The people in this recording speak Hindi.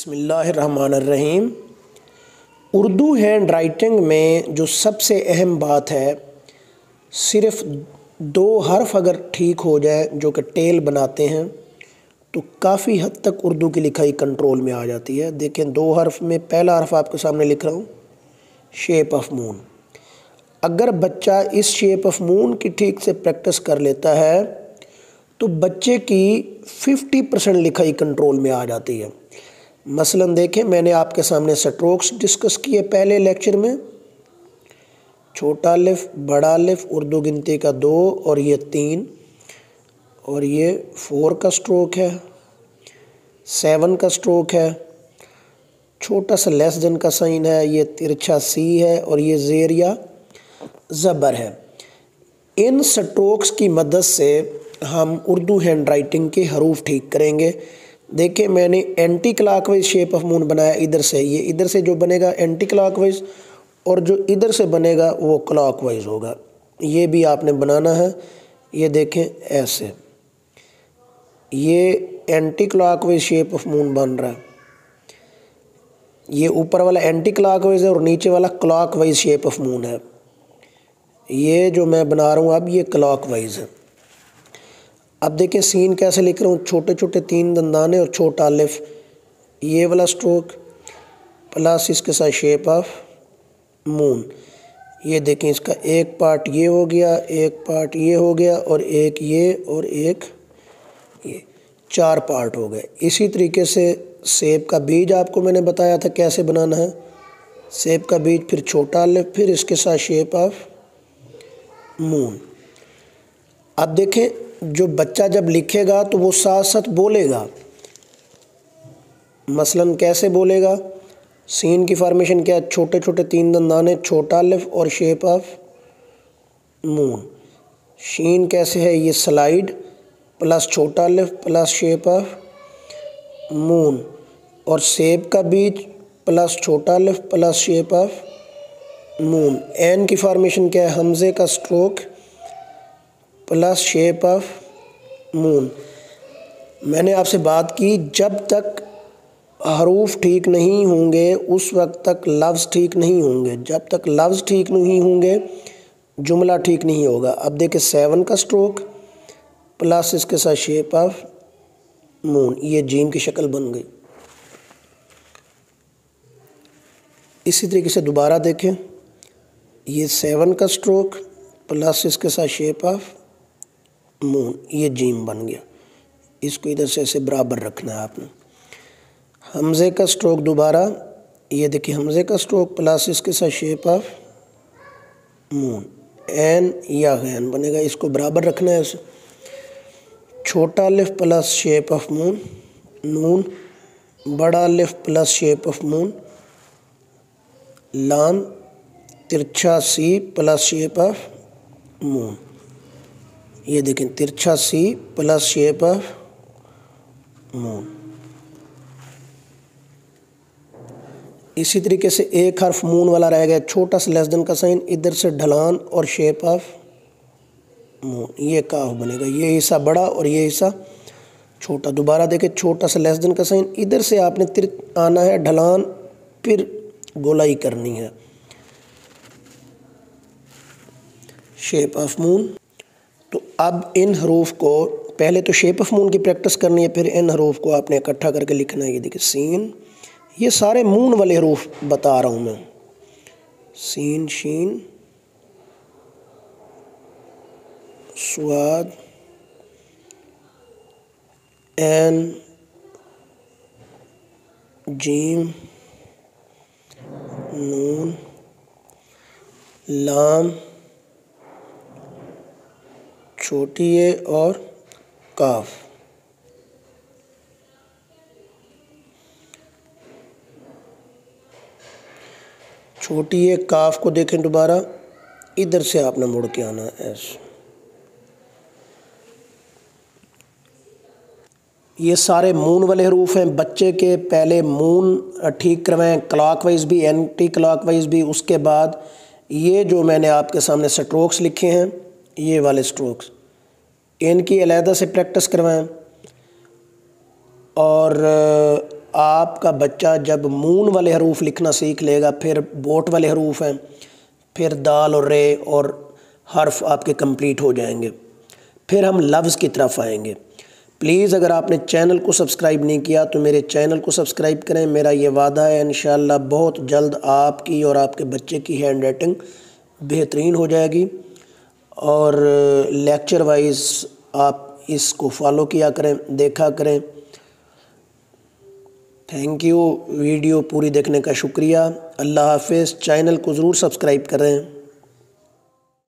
बिस्मिल्लाहिर्रहमानिर्रहीम। उर्दू हैंड राइटिंग में जो सबसे अहम बात है, सिर्फ़ दो हर्फ अगर ठीक हो जाए जो कि टेल बनाते हैं तो काफ़ी हद तक उर्दू की लिखाई कंट्रोल में आ जाती है। देखें, दो हर्फ में पहला हर्फ आपके सामने लिख रहा हूँ, शेप ऑफ मून। अगर बच्चा इस शेप ऑफ मून की ठीक से प्रैक्टिस कर लेता है तो बच्चे की 50% लिखाई कंट्रोल में आ जाती है। मसलन देखें, मैंने आपके सामने स्ट्रोक्स डिस्कस किए पहले लेक्चर में। छोटा अलिफ, बड़ा अलिफ, उर्दू गिनती का 2 और ये 3 और ये 4 का स्ट्रोक है, 7 का स्ट्रोक है, छोटा सा लेस देन का साइन है, ये तिरछा सी है और ये ज़ेर या ज़बर है। इन स्ट्रोक्स की मदद से हम उर्दू हैंड राइटिंग के हरूफ ठीक करेंगे। देखिए, मैंने anti clockwise shape of moon बनाया इधर से। ये इधर से जो बनेगा एंटी क्लॉकवाइज और जो इधर से बनेगा वो क्लॉकवाइज होगा। ये भी आपने बनाना है। ये देखें ऐसे, ये anti clockwise shape of moon बन रहा है। ये ऊपर वाला एंटी क्लॉकवाइज है और नीचे वाला क्लॉकवाइज शेप ऑफ मून है। ये जो मैं बना रहा हूँ अब, ये क्लॉकवाइज है। अब देखिए सीन कैसे लिख रहा हूँ, छोटे छोटे 3 दंदाने और छोटा अलिफ, ये वाला स्ट्रोक प्लस इसके साथ शेप ऑफ मून। ये देखें, इसका एक पार्ट ये हो गया, एक पार्ट ये हो गया और एक ये और एक ये, 4 पार्ट हो गए। इसी तरीके से सेब का बीज आपको मैंने बताया था कैसे बनाना है। सेब का बीज, फिर छोटा अलिफ, फिर इसके साथ शेप ऑफ मून। अब देखें, जो बच्चा जब लिखेगा तो वो साथ साथ बोलेगा। मसलन कैसे बोलेगा, सीन की फॉर्मेशन क्या है, छोटे छोटे 3 दंदाने, छोटा अलिफ और शेप ऑफ मून। शीन कैसे है, ये स्लाइड प्लस छोटा अलिफ प्लस शेप ऑफ मून। और सेब का बीज प्लस छोटा अलिफ प्लस शेप ऑफ मून। एन की फॉर्मेशन क्या है, हमजे का stroke plus shape of moon. मैंने आपसे बात की, जब तक हरूफ ठीक नहीं होंगे उस वक्त तक लफ्ज़ ठीक नहीं होंगे। जब तक लफ्ज़ ठीक नहीं होंगे जुमला ठीक नहीं होगा। अब देखिए 7 का स्ट्रोक प्लस इसके साथ शेप ऑफ मून, ये जीम की शक्ल बन गई। इसी तरीके से दोबारा देखें, ये 7 का स्ट्रोक प्लस इसके साथ शेप ऑफ मून, ये जीम बन गया। इसको इधर से ऐसे बराबर रखना है आपने। हमज़े का स्ट्रोक दोबारा, ये देखिए हमज़े का स्ट्रोक प्लस इसके साथ शेप ऑफ मून, एन या गैन बनेगा। इसको बराबर रखना है ऐसे। छोटा अलिफ प्लस शेप ऑफ मून, नून, बड़ा अलिफ प्लस शेप ऑफ मून, लाम, तिरछा C plus shape of moon. ये देखें, तिरछा C plus shape of moon. इसी तरीके से एक हर्फ मून वाला रह गया, छोटा सा लेस देन का साइन, इधर से ढलान और शेप ऑफ मून, ये काफ बनेगा। ये हिस्सा बड़ा और ये हिस्सा छोटा। दोबारा देखें, छोटा सा लेस देन का साइन, इधर से आपने आना है ढलान, फिर गोलाई करनी है, शेप ऑफ मून। तो अब इन हरूफ को पहले तो शेप ऑफ मून की प्रैक्टिस करनी है, फिर इन हरूफ को आपने इकट्ठा करके लिखना है। ये देखिए सीन, ये सारे मून वाले हरूफ बता रहा हूँ मैं। सीन, शीन, स्वाद, एन, जीम, नून, लाम, छोटी ए और काफ। छोटी ए काफ को देखें दोबारा, इधर से आपने मुड़ के आना है ऐसे। ये सारे मून वाले हरूफ हैं। बच्चे के पहले मून ठीक करवाएं, क्लॉकवाइज भी एंटी क्लॉकवाइज भी। उसके बाद ये जो मैंने आपके सामने स्ट्रोक्स लिखे हैं, ये वाले स्ट्रोक्स, इनकी अलहदा से प्रैक्टिस करवाएं। और आपका बच्चा जब मून वाले हरूफ लिखना सीख लेगा, फिर बोट वाले हरूफ हैं, फिर दाल और रे और हर्फ आपके कंप्लीट हो जाएंगे। फिर हम लफ्ज़ की तरफ आएंगे। प्लीज़ अगर आपने चैनल को सब्सक्राइब नहीं किया तो मेरे चैनल को सब्सक्राइब करें। मेरा ये वादा है इंशाअल्लाह बहुत जल्द आपकी और आपके बच्चे की हैंड राइटिंग बेहतरीन हो जाएगी। और लेक्चर वाइज आप इसको फॉलो किया करें, देखा करें। Thank you. वीडियो पूरी देखने का शुक्रिया। अल्लाह हाफ़िज़। चैनल को ज़रूर सब्सक्राइब करें।